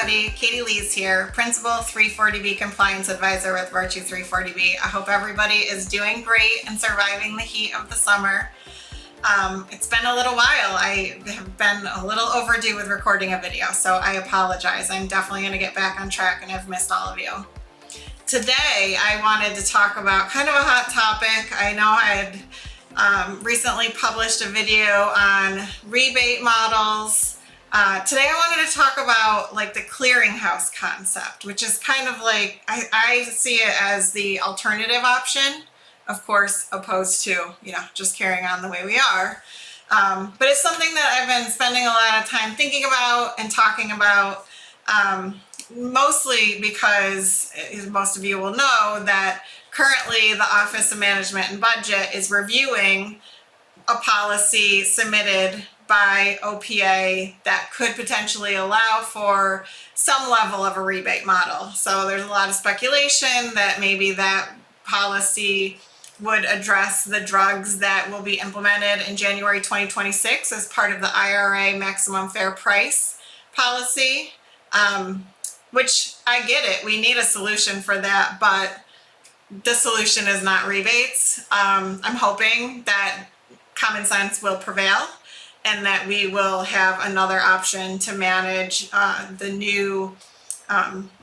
everybody, Katy Lee's here, Principal 340B Compliance Advisor with Virtue 340B. I hope everybody is doing great and surviving the heat of the summer. It's been a little while. I have been a little overdue with recording a video, so I apologize. I'm definitely going to get back on track and I've missed all of you. Today, I wanted to talk about kind of a hot topic. I know I had recently published a video on rebate models. Today I wanted to talk about like the clearinghouse concept, which is kind of like, I see it as the alternative option, of course, opposed to, just carrying on the way we are. But it's something that I've been spending a lot of time thinking about and talking about, mostly because, as most of you will know, that currently the Office of Management and Budget is reviewing a policy submitted by OPA that could potentially allow for some level of a rebate model. So there's a lot of speculation that maybe that policy would address the drugs that will be implemented in January 2026 as part of the IRA maximum fair price policy, which I get it. We need a solution for that, but the solution is not rebates. I'm hoping that common sense will prevail and that we will have another option to manage the new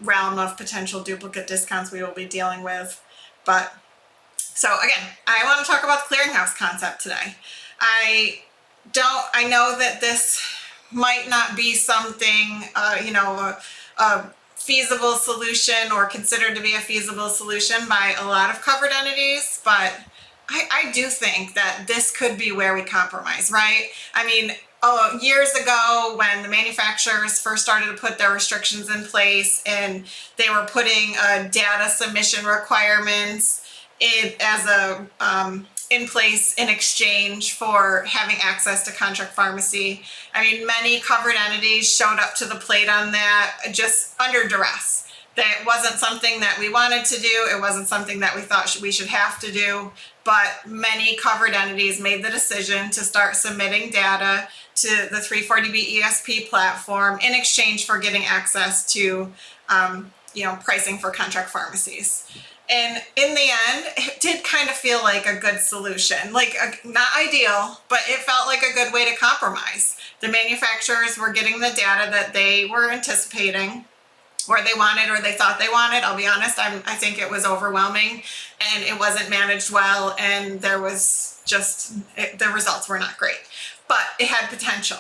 realm of potential duplicate discounts we will be dealing with. So again, I want to talk about the clearinghouse concept today. I know that this might not be something, a feasible solution or considered to be a feasible solution by a lot of covered entities, but I do think that this could be where we compromise, right? I mean, years ago when the manufacturers first started to put their restrictions in place and they were putting data submission requirements in place in exchange for having access to contract pharmacy. I mean, many covered entities showed up to the plate on that just under duress. That wasn't something that we wanted to do. It wasn't something that we thought we should have to do. But many covered entities made the decision to start submitting data to the 340B ESP platform in exchange for getting access to, pricing for contract pharmacies. And in the end, it did kind of feel like a good solution. Not ideal, but it felt like a good way to compromise. The manufacturers were getting the data that they were anticipating, or they wanted, or they thought they wanted. I'll be honest, I think it was overwhelming and it wasn't managed well, and there was the results were not great, but it had potential.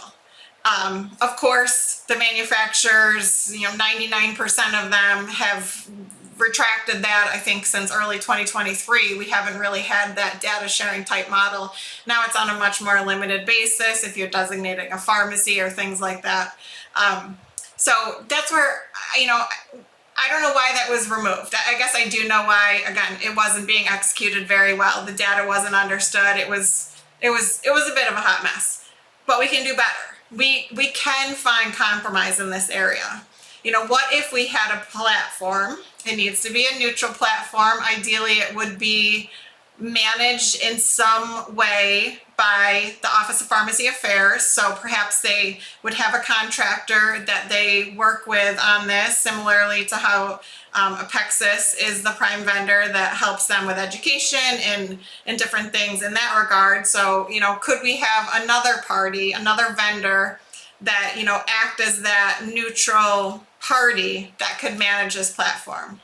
Of course, the manufacturers, 99% of them have retracted that. I think since early 2023, we haven't really had that data sharing type model. Now it's on a much more limited basis if you're designating a pharmacy or things like that. So that's where, I don't know why that was removed. I guess I do know why. Again, it wasn't being executed very well. The data wasn't understood. It was a bit of a hot mess, but we can do better. We can find compromise in this area. What if we had a platform? It needs to be a neutral platform. Ideally, it would be managed in some way by the Office of Pharmacy Affairs. So perhaps they would have a contractor that they work with on this, similarly to how Apexis is the prime vendor that helps them with education and different things in that regard. So, could we have another party, another vendor that, act as that neutral party that could manage this platform?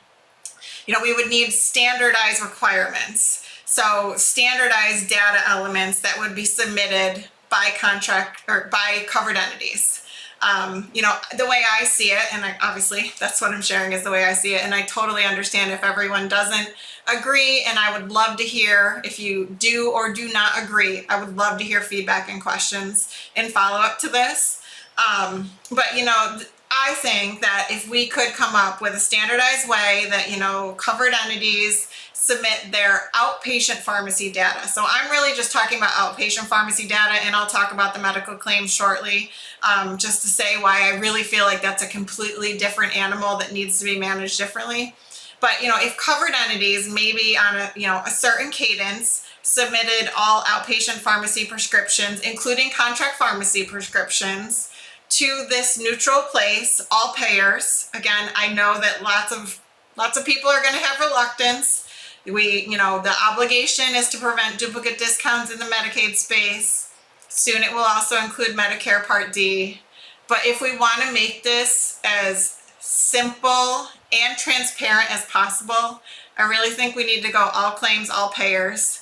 We would need standardized requirements. So standardized data elements that would be submitted by contract or by covered entities. The way I see it, and obviously that's what I'm sharing is the way I see it, and I totally understand if everyone doesn't agree, and I would love to hear if you do or do not agree. I would love to hear feedback and questions in follow up to this. But I think that if we could come up with a standardized way that, covered entities submit their outpatient pharmacy data. So I'm really just talking about outpatient pharmacy data, and I'll talk about the medical claims shortly, just to say why I really feel like that's a completely different animal that needs to be managed differently. But, if covered entities, maybe on a certain cadence, submitted all outpatient pharmacy prescriptions, including contract pharmacy prescriptions, to this neutral place, all payers. Again, I know that lots of people are going to have reluctance. The obligation is to prevent duplicate discounts in the Medicaid space. Soon it will also include Medicare Part D. But if we want to make this as simple and transparent as possible, I really think we need to go all claims, all payers.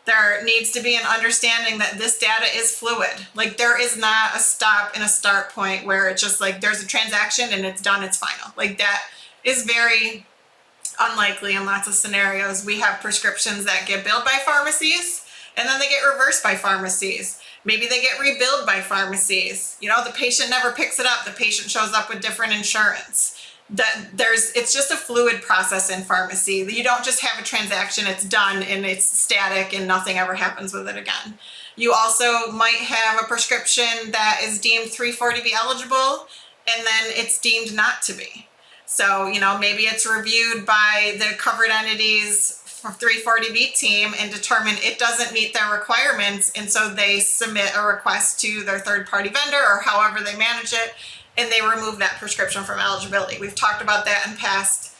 There needs to be an understanding that this data is fluid. Like, there is not a stop and a start point where it's just like there's a transaction and it's done, it's final. Like, that is very unlikely in lots of scenarios. We have prescriptions that get billed by pharmacies and then they get reversed by pharmacies. Maybe they get rebilled by pharmacies. The patient never picks it up. The patient shows up with different insurance. It's just a fluid process in pharmacy. You don't just have a transaction, it's done and it's static and nothing ever happens with it again. You also might have a prescription that is deemed 340B eligible and then it's deemed not to be. So, maybe it's reviewed by the covered entities 340B team and determine it doesn't meet their requirements, and so they submit a request to their third-party vendor or however they manage it, and they remove that prescription from eligibility. We've talked about that in past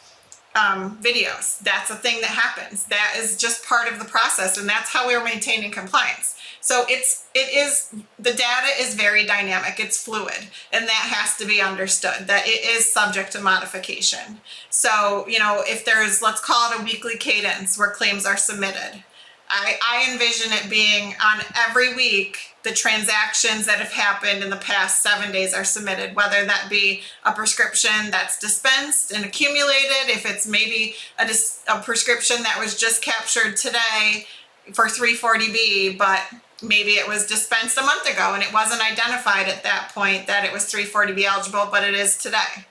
videos. That's a thing that happens. That is just part of the process, and that's how we're maintaining compliance. So the data is very dynamic, it's fluid, and that has to be understood, that it is subject to modification. So, if there's, let's call it a weekly cadence where claims are submitted, I envision it being on every week, the transactions that have happened in the past 7 days are submitted, whether that be a prescription that's dispensed and accumulated, if it's maybe a prescription that was just captured today for 340B, but maybe it was dispensed a month ago and it wasn't identified at that point that it was 340B eligible, but it is today.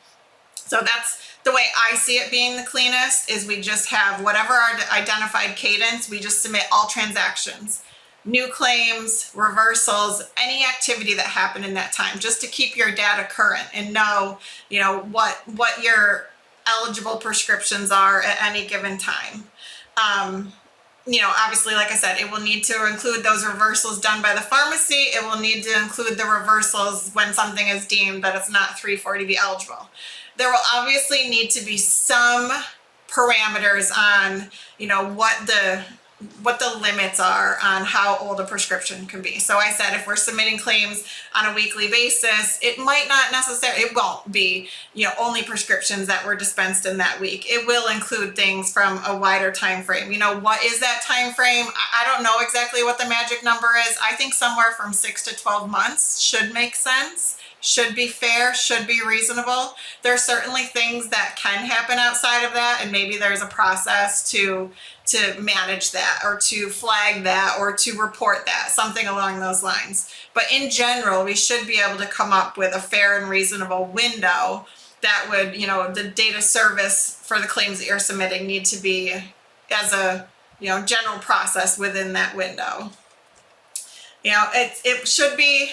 So that's the way I see it being the cleanest, is we just have whatever our identified cadence, we just submit all transactions, new claims, reversals, any activity that happened in that time, just to keep your data current and know, what your eligible prescriptions are at any given time. Obviously, like I said, it will need to include those reversals done by the pharmacy. It will need to include the reversals when something is deemed that it's not 340B eligible. There will obviously need to be some parameters on, what the limits are on how old a prescription can be. So I said, if we're submitting claims on a weekly basis, it might not necessarily, it won't be, only prescriptions that were dispensed in that week. It will include things from a wider time frame. What is that time frame? I don't know exactly what the magic number is. I think somewhere from 6 to 12 months should make sense, should be fair, should be reasonable. There are certainly things that can happen outside of that, and maybe there's a process to manage that or to flag that or to report that, something along those lines. But in general, we should be able to come up with a fair and reasonable window that would, the data service for the claims that you're submitting need to be as a, general process within that window. It should be,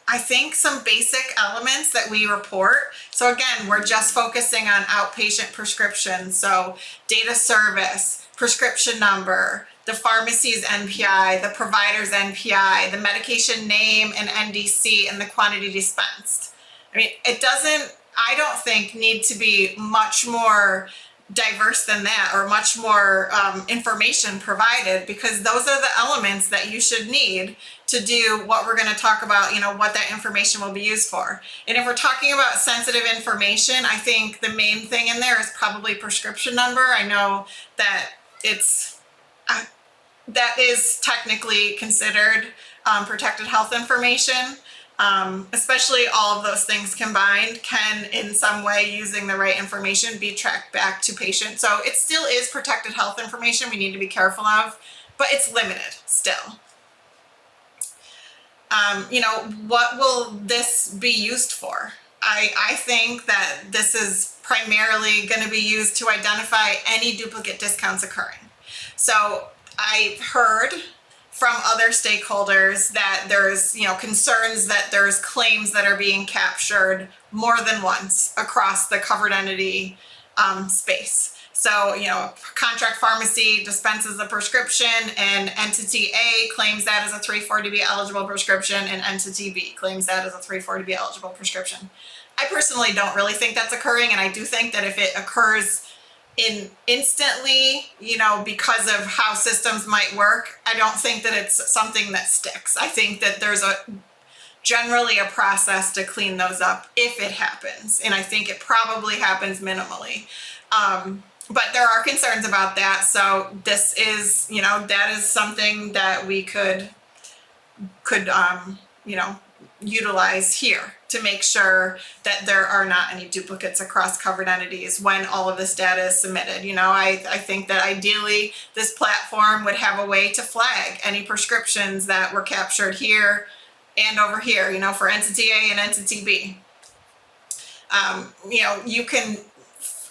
I think, some basic elements that we report. So again, we're just focusing on outpatient prescriptions. So data service, prescription number, the pharmacy's NPI, the provider's NPI, the medication name and NDC, and the quantity dispensed. It doesn't, I don't think, need to be much more diverse than that or much more information provided, because those are the elements that you should need to do what we're going to talk about, what that information will be used for. And if we're talking about sensitive information, I think the main thing in there is probably prescription number. I know that that is technically considered protected health information. Especially all of those things combined can in some way, using the right information, be tracked back to patients. So it still is protected health information we need to be careful of, but it's limited still. What will this be used for? I think that this is primarily going to be used to identify any duplicate discounts occurring. So I've heard from other stakeholders that there's, concerns that there's claims that are being captured more than once across the covered entity space. So, contract pharmacy dispenses a prescription and entity A claims that as a 340B eligible prescription and entity B claims that as a 340B eligible prescription. I personally don't really think that's occurring, and I do think that if it occurs instantly, because of how systems might work, I don't think that it's something that sticks. I think that there's generally a process to clean those up if it happens, and I think it probably happens minimally. But there are concerns about that, so this is, that is something that we could utilize here to make sure that there are not any duplicates across covered entities when all of this data is submitted. I think that ideally this platform would have a way to flag any prescriptions that were captured here and over here, for entity A and entity B. You can,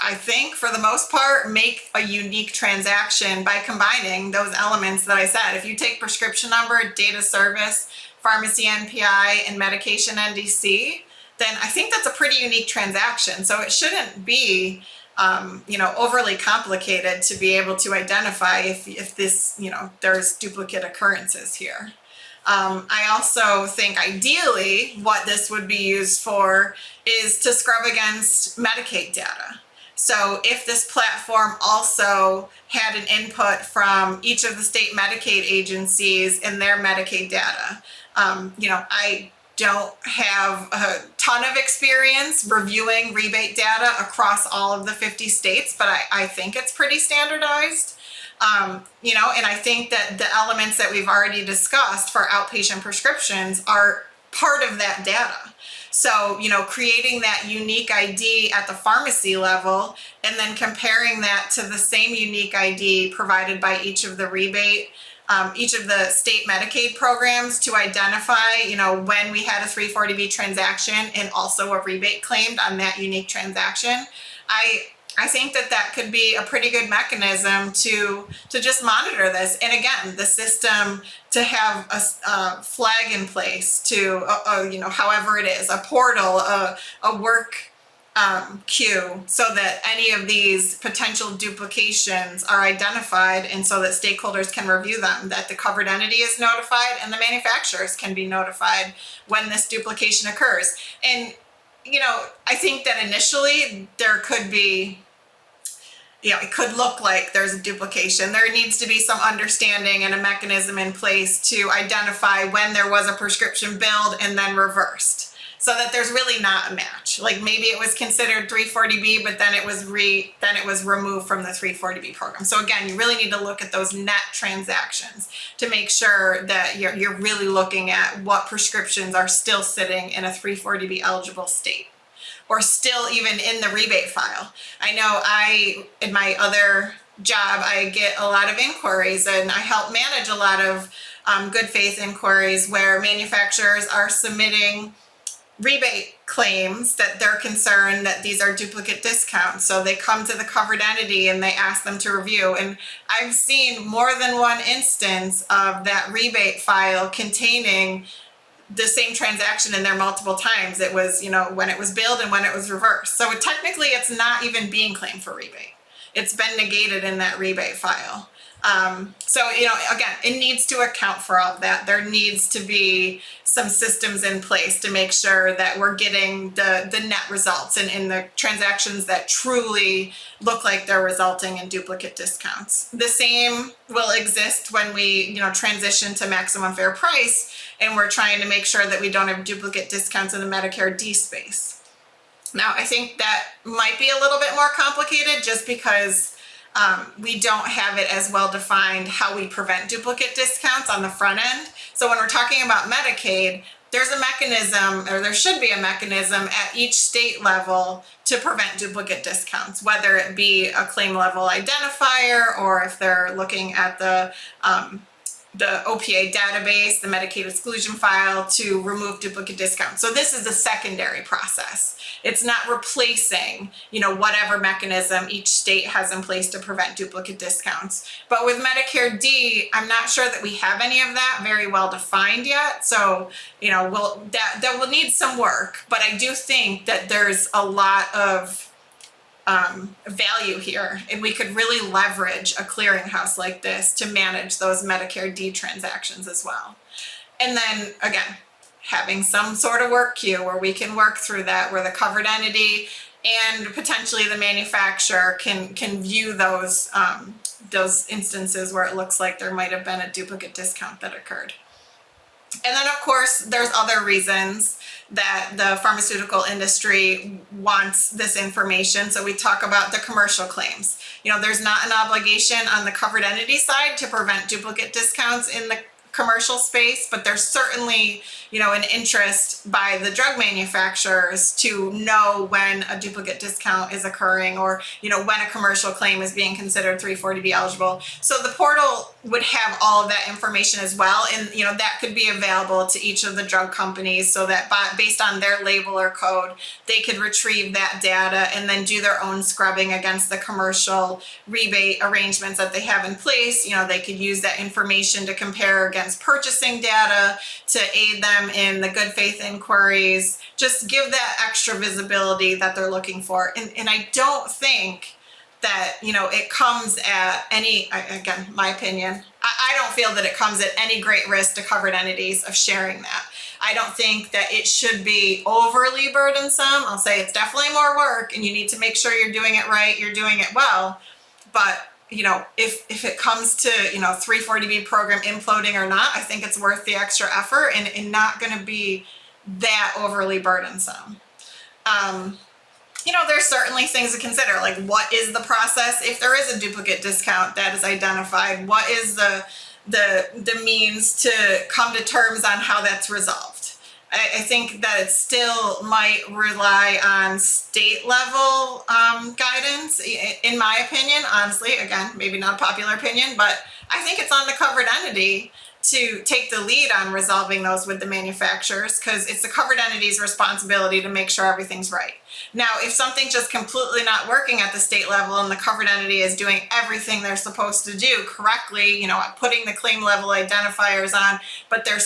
I think, for the most part, make a unique transaction by combining those elements that I said. If you take prescription number, data service, pharmacy NPI, and medication NDC, then I think that's a pretty unique transaction. So it shouldn't be, overly complicated to be able to identify if this, there's duplicate occurrences here. I also think ideally what this would be used for is to scrub against Medicaid data. So if this platform also had an input from each of the state Medicaid agencies in their Medicaid data, I don't have a ton of experience reviewing rebate data across all of the 50 states, but I think it's pretty standardized. And I think that the elements that we've already discussed for outpatient prescriptions are part of that data. So, creating that unique ID at the pharmacy level and then comparing that to the same unique ID provided by each of the each of the state Medicaid programs to identify, when we had a 340B transaction and also a rebate claimed on that unique transaction. I think that could be a pretty good mechanism to just monitor this. And again, the system to have a flag in place to, however it is, a portal, a work queue, so that any of these potential duplications are identified and so that stakeholders can review them, that the covered entity is notified and the manufacturers can be notified when this duplication occurs. And, I think that initially there could be, it could look like there's a duplication. There needs to be some understanding and a mechanism in place to identify when there was a prescription billed and then reversed, so that there's really not a match. Like maybe it was considered 340B, but then it was removed from the 340B program. So again, you really need to look at those net transactions to make sure that you're really looking at what prescriptions are still sitting in a 340B eligible state, or still even in the rebate file. I know in my other job, I get a lot of inquiries and I help manage a lot of good faith inquiries where manufacturers are submitting rebate claims that they're concerned that these are duplicate discounts. So they come to the covered entity and they ask them to review. And I've seen more than one instance of that rebate file containing the same transaction in there multiple times. It was, when it was billed and when it was reversed. So technically it's not even being claimed for rebate. It's been negated in that rebate file. So, again, it needs to account for all of that. There needs to be some systems in place to make sure that we're getting the net results and in the transactions that truly look like they're resulting in duplicate discounts. The same will exist when we, transition to maximum fair price and we're trying to make sure that we don't have duplicate discounts in the Medicare D space. Now, I think that might be a little bit more complicated just because we don't have it as well defined how we prevent duplicate discounts on the front end. So when we're talking about Medicaid, there's a mechanism, or there should be a mechanism at each state level to prevent duplicate discounts, whether it be a claim level identifier or if they're looking at the OPA database, the Medicaid exclusion file, to remove duplicate discounts. So this is a secondary process. It's not replacing, whatever mechanism each state has in place to prevent duplicate discounts. But with Medicare D, I'm not sure that we have any of that very well defined yet. So, that will need some work. But I do think that there's a lot of value here, and we could really leverage a clearinghouse like this to manage those Medicare D transactions as well. And then again, having some sort of work queue where we can work through that, where the covered entity and potentially the manufacturer can view those instances where it looks like there might have been a duplicate discount that occurred. And then of course, there's other reasons that the pharmaceutical industry wants this information. So we talk about the commercial claims. There's not an obligation on the covered entity side to prevent duplicate discounts in the commercial space, but there's certainly, an interest by the drug manufacturers to know when a duplicate discount is occurring, or, when a commercial claim is being considered 340B eligible. So the portal would have all of that information as well. And, that could be available to each of the drug companies so that based on their label or code, they could retrieve that data and then do their own scrubbing against the commercial rebate arrangements that they have in place. They could use that information to compare against purchasing data to aid them in the good faith inquiries, just give that extra visibility that they're looking for. And I don't think that, it comes at any, again, my opinion, I don't feel that it comes at any great risk to covered entities of sharing that. I don't think that it should be overly burdensome. I'll say it's definitely more work and you need to make sure you're doing it right, you're doing it well. But if it comes to, 340B program imploding or not, I think it's worth the extra effort and not going to be that overly burdensome. There's certainly things to consider, like what is the process if there is a duplicate discount that is identified? What is the means to come to terms on how that's resolved? I think that it still might rely on state level guidance, in my opinion, honestly. Again, maybe not a popular opinion, but I think it's on the covered entity to take the lead on resolving those with the manufacturers, because it's the covered entity's responsibility to make sure everything's right. Now, if something's just completely not working at the state level and the covered entity is doing everything they're supposed to do correctly, putting the claim level identifiers on, but the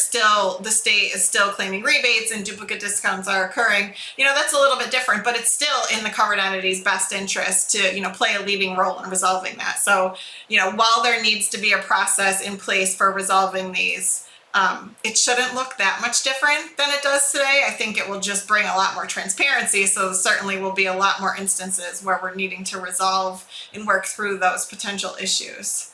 state is still claiming rebates and duplicate discounts are occurring, that's a little bit different, but it's still in the covered entity's best interest to, play a leading role in resolving that. So, while there needs to be a process in place for resolving these, it shouldn't look that much different than it does today. I think it will just bring a lot more transparency. So certainly will be a lot more instances where we're needing to resolve and work through those potential issues.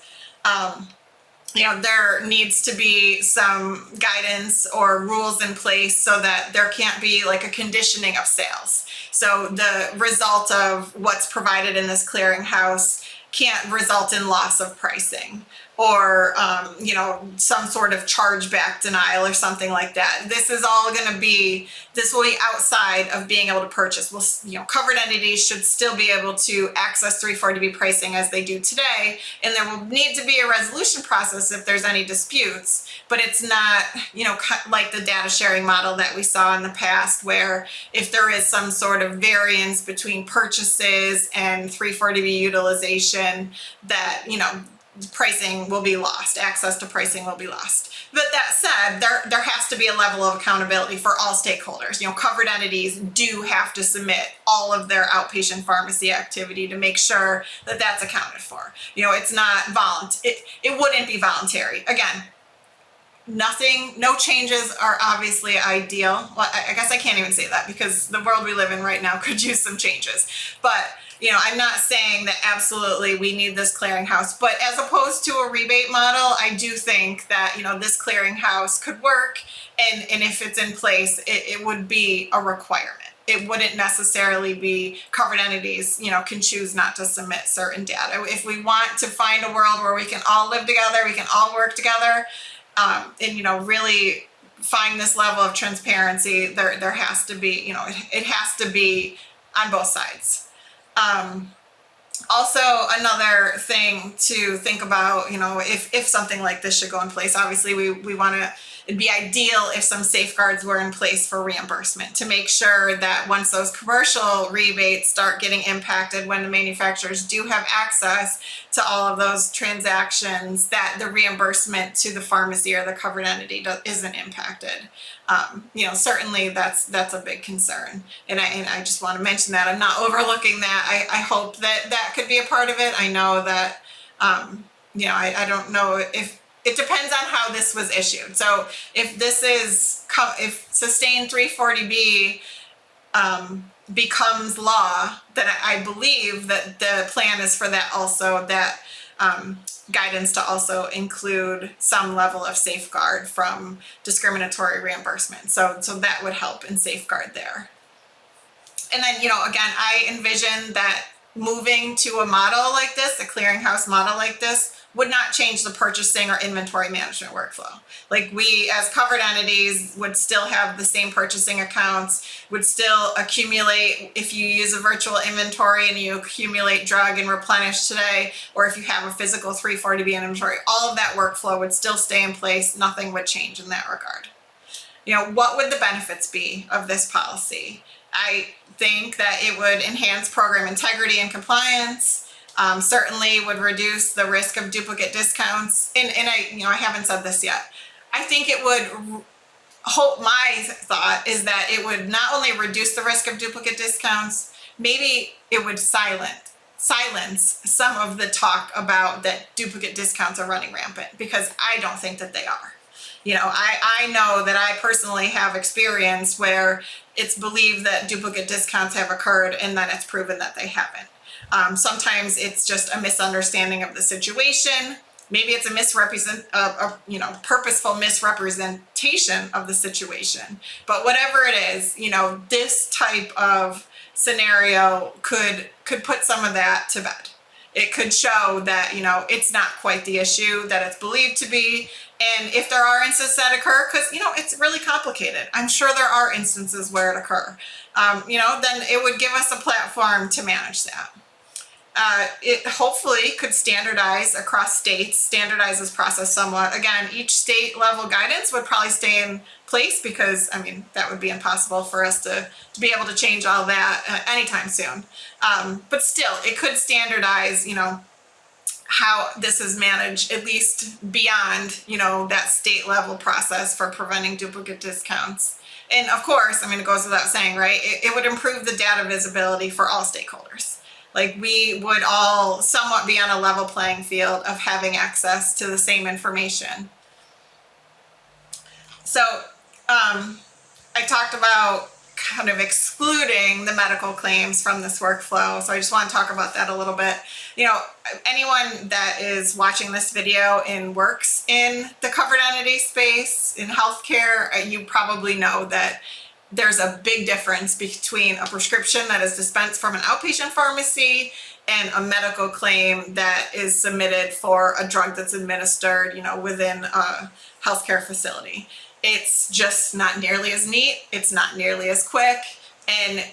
There needs to be some guidance or rules in place so that there can't be like a conditioning of sales. So the result of what's provided in this clearinghouse can't result in loss of pricing or, some sort of chargeback denial or something like that. This will be outside of being able to purchase. Covered entities should still be able to access 340B pricing as they do today, and there will need to be a resolution process if there's any disputes, but it's not, like the data sharing model that we saw in the past, where if there is some sort of variance between purchases and 340B utilization, that, pricing will be lost, access to pricing will be lost. But that said, there has to be a level of accountability for all stakeholders. Covered entities do have to submit all of their outpatient pharmacy activity to make sure that that's accounted for. It's not it wouldn't be voluntary. Again, no changes are obviously ideal. Well, I guess I can't even say that because the world we live in right now could use some changes. But I'm not saying that absolutely we need this clearinghouse, but as opposed to a rebate model, I do think that, this clearinghouse could work. And if it's in place, it would be a requirement. It wouldn't necessarily be covered entities, can choose not to submit certain data. If we want to find a world where we can all live together, we can all work together, and, really find this level of transparency, there has to be, it has to be on both sides. Also, another thing to think about, if something like this should go in place, obviously we want to, it'd be ideal if some safeguards were in place for reimbursement to make sure that once those commercial rebates start getting impacted, when the manufacturers do have access to all of those transactions, that the reimbursement to the pharmacy or the covered entity isn't impacted. Certainly that's a big concern. And I just want to mention that. I'm not overlooking that. I hope that could be a part of it. I know that, I don't know if, it depends on how this was issued. So if if sustained 340B becomes law, then I believe that the plan is for that also, that guidance to also include some level of safeguard from discriminatory reimbursement. So that would help and safeguard there. And then, again, I envision that moving to a model like this, a clearinghouse model like this, would not change the purchasing or inventory management workflow. Like, we as covered entities would still have the same purchasing accounts, would still accumulate, if you use a virtual inventory and you accumulate drug and replenish today, or if you have a physical 340B inventory, all of that workflow would still stay in place. Nothing would change in that regard. What would the benefits be of this policy? I think that it would enhance program integrity and compliance. Certainly would reduce the risk of duplicate discounts. And I haven't said this yet. I think it would, my thought is that it would not only reduce the risk of duplicate discounts, maybe it would silence some of the talk about that duplicate discounts are running rampant, because I don't think that they are. I know that I personally have experience where it's believed that duplicate discounts have occurred and then it's proven that they haven't. Sometimes it's just a misunderstanding of the situation. Maybe it's a purposeful misrepresentation of the situation. But whatever it is, this type of scenario could put some of that to bed. It could show that, it's not quite the issue that it's believed to be. And if there are instances that occur, because, it's really complicated. I'm sure there are instances where it occur. Then it would give us a platform to manage that. It hopefully could standardize across states, standardize this process somewhat. Again, each state level guidance would probably stay in place, because, that would be impossible for us to be able to change all that anytime soon. But still, it could standardize, how this is managed, at least beyond, that state level process for preventing duplicate discounts. And of course, it goes without saying, right? It would improve the data visibility for all stakeholders. Like, we would all somewhat be on a level playing field of having access to the same information. So I talked about kind of excluding the medical claims from this workflow. So I just want to talk about that a little bit. Anyone that is watching this video and works in the covered entity space in healthcare, you probably know that there's a big difference between a prescription that is dispensed from an outpatient pharmacy and a medical claim that is submitted for a drug that's administered, within a healthcare facility. It's just not nearly as neat. It's not nearly as quick. And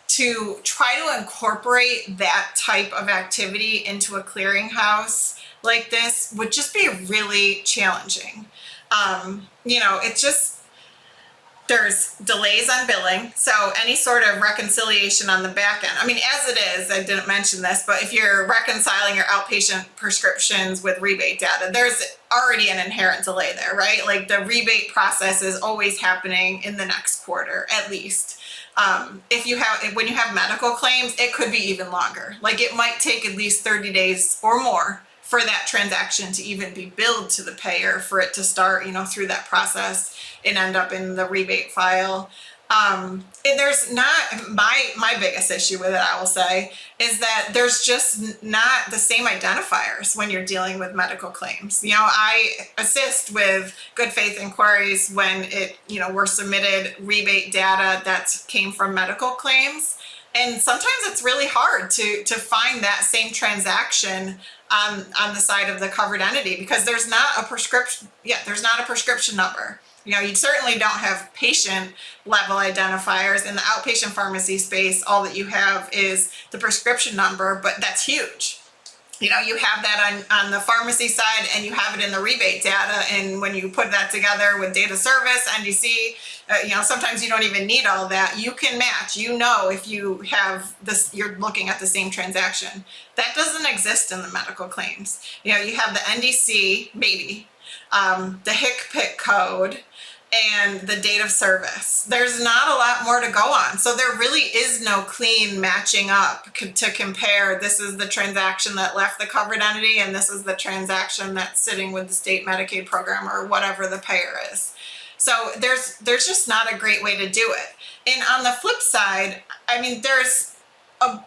to try to incorporate that type of activity into a clearinghouse like this would just be really challenging. It's just, there's delays on billing, so any sort of reconciliation on the back end. As it is, I didn't mention this, but if you're reconciling your outpatient prescriptions with rebate data, there's already an inherent delay there, right? Like, the rebate process is always happening in the next quarter, at least. When you have medical claims, it could be even longer. Like, it might take at least 30 days or more for that transaction to even be billed to the payer, for it to start, through that process and end up in the rebate file. And there's not, my biggest issue with it, I will say, is that there's just not the same identifiers when you're dealing with medical claims. I assist with good faith inquiries when were submitted rebate data that came from medical claims. And sometimes it's really hard to find that same transaction on the side of the covered entity, because there's not a prescription. Yeah, there's not a prescription number. You know, you certainly don't have patient level identifiers. In the outpatient pharmacy space, all that you have is the prescription number, but that's huge. You know, you have that on the pharmacy side, and you have it in the rebate data. And when you put that together with data service, NDC, you know, sometimes you don't even need all that. You can match, you know, if you have this, you're looking at the same transaction. That doesn't exist in the medical claims. You know, you have the NDC, maybe, the HCPCS code, and the date of service. There's not a lot more to go on. So there really is no clean matching up to compare. This is the transaction that left the covered entity, and this is the transaction that's sitting with the state Medicaid program or whatever the payer is. So there's just not a great way to do it. And on the flip side, I mean, there's a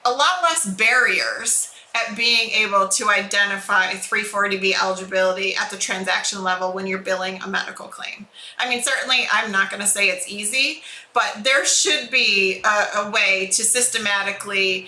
lot less barriers at being able to identify 340B eligibility at the transaction level when you're billing a medical claim. I mean, certainly I'm not going to say it's easy, but there should be a way to systematically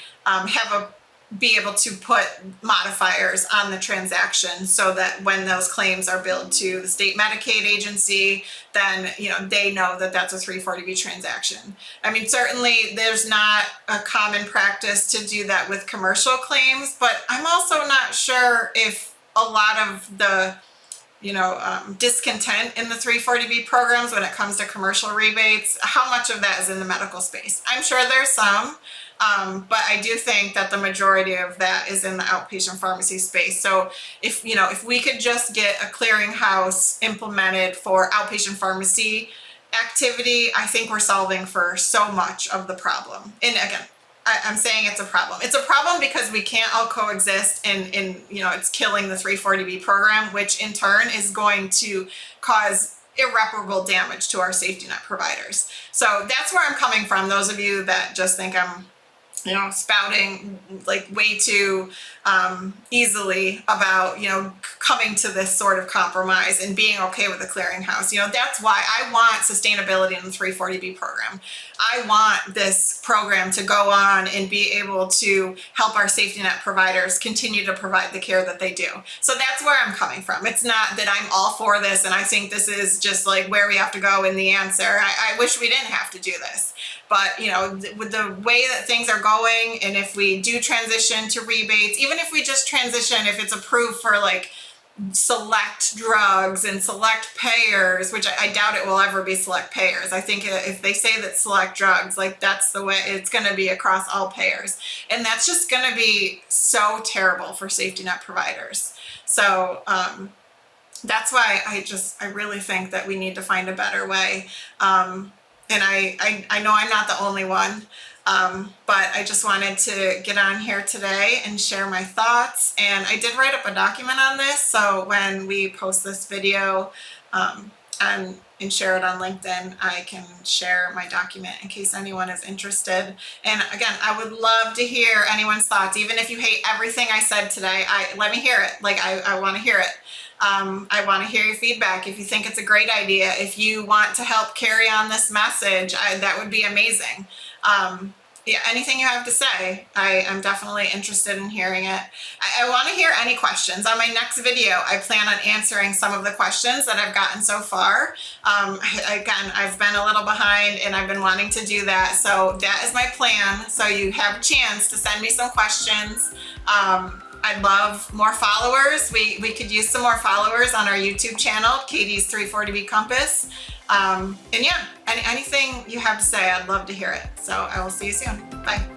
be able to put modifiers on the transaction, so that when those claims are billed to the state Medicaid agency, then, you know, they know that that's a 340B transaction. I mean, certainly there's not a common practice to do that with commercial claims, but I'm also not sure if a lot of the, you know, discontent in the 340B programs when it comes to commercial rebates, how much of that is in the medical space. I'm sure there's some, but I do think that the majority of that is in the outpatient pharmacy space. So if, you know, if we could just get a clearinghouse implemented for outpatient pharmacy activity, I think we're solving for so much of the problem. And again, I'm saying it's a problem. It's a problem because we can't all coexist, and you know, it's killing the 340B program, which in turn is going to cause irreparable damage to our safety net providers. So that's where I'm coming from. Those of you that just think I'm, you know, spouting like way too easily about, you know, coming to this sort of compromise and being okay with the clearinghouse. You know, that's why I want sustainability in the 340B program. I want this program to go on and be able to help our safety net providers continue to provide the care that they do. So that's where I'm coming from. It's not that I'm all for this and I think this is just like where we have to go in the answer. I wish we didn't have to do this. But, you know, with the way that things are going, and if we do transition to rebates, even if we just transition, if it's approved for like select drugs and select payers, which I doubt it will ever be select payers. I think if they say that select drugs, like that's the way it's going to be across all payers. And that's just going to be so terrible for safety net providers. So that's why I really think that we need to find a better way. And I know I'm not the only one, but I just wanted to get on here today and share my thoughts. And I did write up a document on this, so when we post this video and share it on LinkedIn, I can share my document in case anyone is interested. And again, I would love to hear anyone's thoughts. Even if you hate everything I said today, let me hear it. Like, I want to hear it. I want to hear your feedback. If you think it's a great idea, if you want to help carry on this message, that would be amazing. Yeah, anything you have to say, I'm definitely interested in hearing it. I want to hear any questions. On my next video, I plan on answering some of the questions that I've gotten so far. Again, I've been a little behind and I've been wanting to do that. So that is my plan. So you have a chance to send me some questions. I'd love more followers. We could use some more followers on our YouTube channel, Katy's 340B Compass. And yeah, anything you have to say, I'd love to hear it. So I will see you soon. Bye.